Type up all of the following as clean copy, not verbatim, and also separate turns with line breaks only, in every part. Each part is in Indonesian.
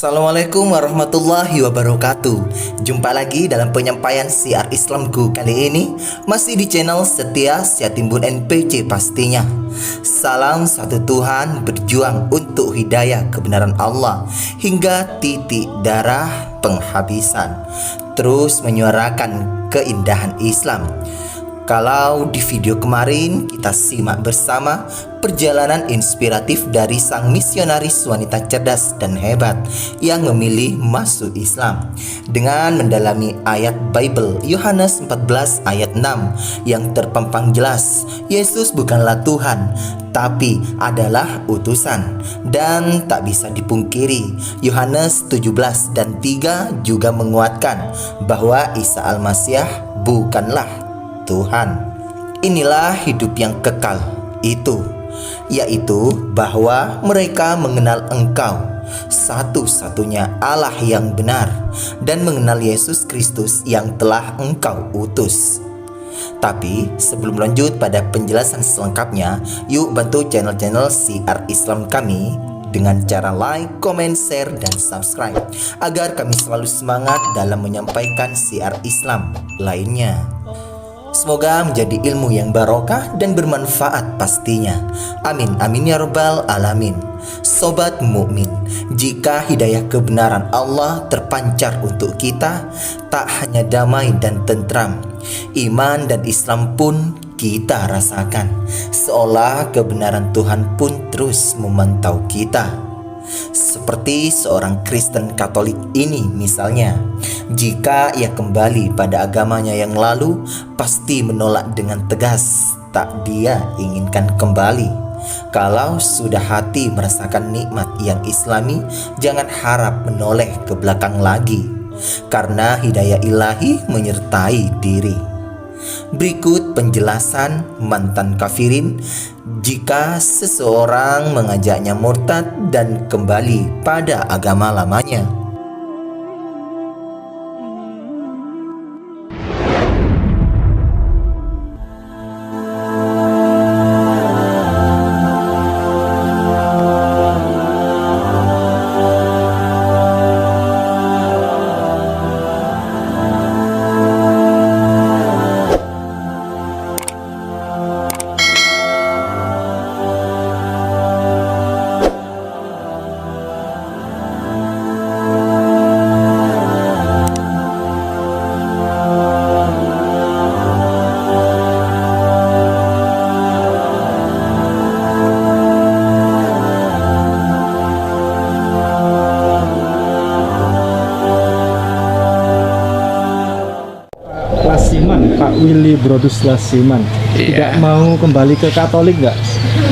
Assalamualaikum warahmatullahi wabarakatuh. Jumpa lagi dalam penyampaian siar Islamku kali ini, masih di channel Setia Syatimbun NPC pastinya. Salam satu Tuhan, berjuang untuk hidayah kebenaran Allah hingga titik darah penghabisan. Terus menyuarakan keindahan Islam. Kalau di video kemarin kita simak bersama perjalanan inspiratif dari sang misionaris wanita cerdas dan hebat yang memilih masuk Islam dengan mendalami ayat Bible Yohanes 14 ayat 6 yang terpampang jelas, Yesus bukanlah Tuhan tapi adalah utusan. Dan tak bisa dipungkiri, Yohanes 17 dan 3 juga menguatkan bahwa Isa Al-Masih bukanlah Tuhan. Inilah hidup yang kekal itu, yaitu bahwa mereka mengenal Engkau, satu-satunya Allah yang benar, dan mengenal Yesus Kristus yang telah Engkau utus. Tapi sebelum lanjut pada penjelasan selengkapnya, yuk bantu channel-channel siar Islam kami dengan cara like, comment, share, dan subscribe agar kami selalu semangat dalam menyampaikan siar Islam lainnya. Semoga menjadi ilmu yang barokah dan bermanfaat pastinya. Amin amin ya rabbal alamin. Sobat mukmin, jika hidayah kebenaran Allah terpancar untuk kita, tak hanya damai dan tentram, iman dan Islam pun kita rasakan, seolah kebenaran Tuhan pun terus memantau kita. Seperti seorang Kristen Katolik ini misalnya, jika ia kembali pada agamanya yang lalu, pasti menolak dengan tegas, tak dia inginkan kembali. Kalau sudah hati merasakan nikmat yang Islami, jangan harap menoleh ke belakang lagi, karena hidayah ilahi menyertai diri. Berikut penjelasan mantan kafirin jika seseorang mengajaknya murtad dan kembali pada agama lamanya.
Pak Willy Brodus Lasiman tidak mau kembali ke Katolik nggak?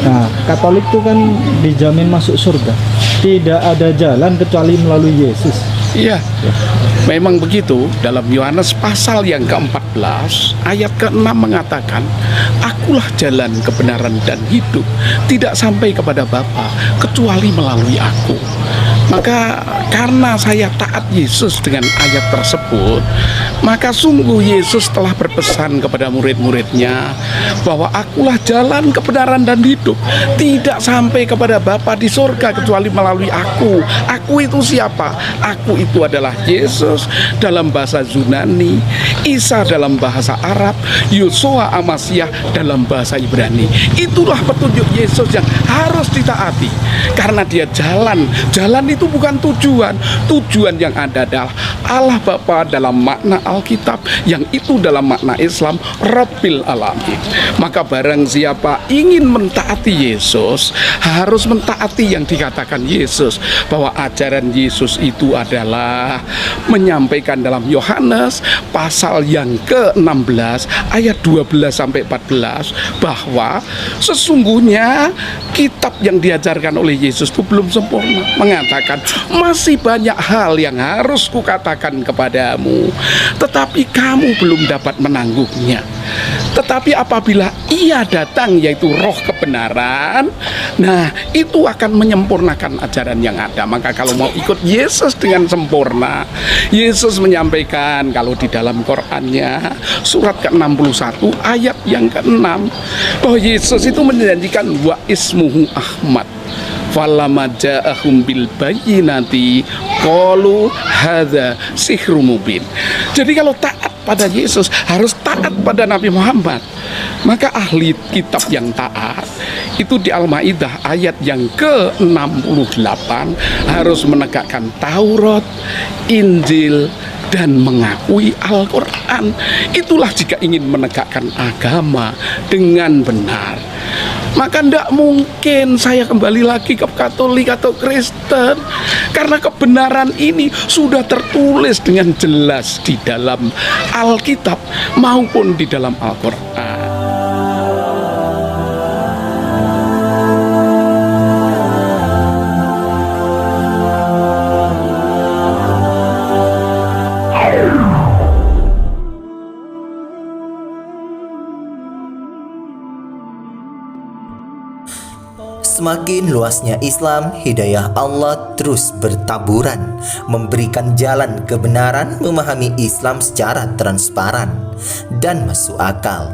Nah, Katolik itu kan dijamin masuk surga, tidak ada jalan kecuali melalui Yesus.
Iya, memang begitu. Dalam Yohanes pasal yang ke-14 ayat ke-6 mengatakan, akulah jalan, kebenaran, dan hidup, tidak sampai kepada Bapa kecuali melalui aku. Maka karena saya taat Yesus dengan ayat tersebut, maka sungguh Yesus telah berpesan kepada murid-muridnya bahwa akulah jalan, kebenaran, dan hidup, tidak sampai kepada Bapa di surga kecuali melalui aku. Aku itu siapa? Aku itu adalah Yesus dalam bahasa Yunani, Isa dalam bahasa Arab, Yosua Amasiah dalam bahasa Ibrani. Itulah petunjuk Yesus yang harus ditaati, karena dia jalan. Jalan itu bukan tujuan. Tujuan yang ada adalah Allah Bapa dalam makna Alkitab, yang itu dalam makna Islam, Rabbil Alamin. Maka barang siapa ingin mentaati Yesus, harus mentaati yang dikatakan Yesus, bahwa ajaran Yesus itu adalah menyampaikan dalam Yohanes pasal yang ke-16 ayat 12 sampai 14 bahwa sesungguhnya kitab yang diajarkan oleh Yesus itu belum sempurna. Mengatakan masih banyak hal yang harus kukatakan kepadamu, tetapi kamu belum dapat menanggungnya. Tetapi apabila ia datang, yaitu roh kebenaran, nah itu akan menyempurnakan ajaran yang ada. Maka kalau mau ikut Yesus dengan sempurna, Yesus menyampaikan kalau di dalam Qur'annya surat ke-61 ayat yang ke-6 bahwa Yesus itu menjanjikan wa ismuhu Ahmad. Falamma ja'ahum bil bayyinati qalu hadza sihrun mubin. Jadi kalau taat pada Yesus harus taat pada Nabi Muhammad. Maka ahli kitab yang taat itu di Al-Maidah ayat yang ke-68 harus menegakkan Taurat, Injil, dan mengakui Al-Quran. Itulah jika ingin menegakkan agama dengan benar. Maka tidak mungkin saya kembali lagi ke Katolik atau Kristen, karena kebenaran ini sudah tertulis dengan jelas di dalam Alkitab maupun di dalam Al-Quran.
Semakin luasnya Islam, hidayah Allah terus bertaburan, memberikan jalan kebenaran, memahami Islam secara transparan dan masuk akal,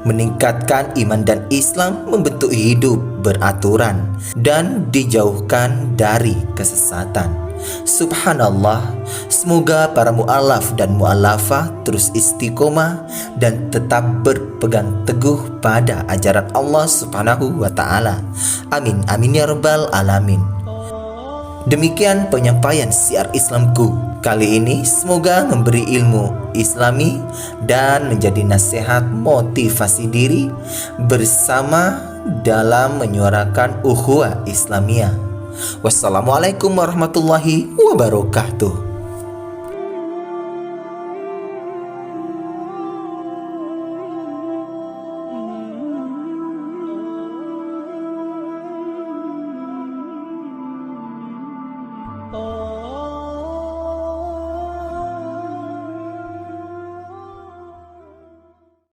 meningkatkan iman dan Islam, membentuk hidup beraturan dan dijauhkan dari kesesatan. Subhanallah, semoga para mu'alaf dan mu'alafah terus istiqomah dan tetap berpegang teguh pada ajaran Allah Subhanahu wa Ta'ala. Amin, amin ya rabbal alamin. Demikian penyampaian siar Islamku kali ini. Semoga memberi ilmu Islami dan menjadi nasihat motivasi diri bersama dalam menyuarakan ukhuwah Islamiyah. Wassalamualaikum warahmatullahi wabarakatuh.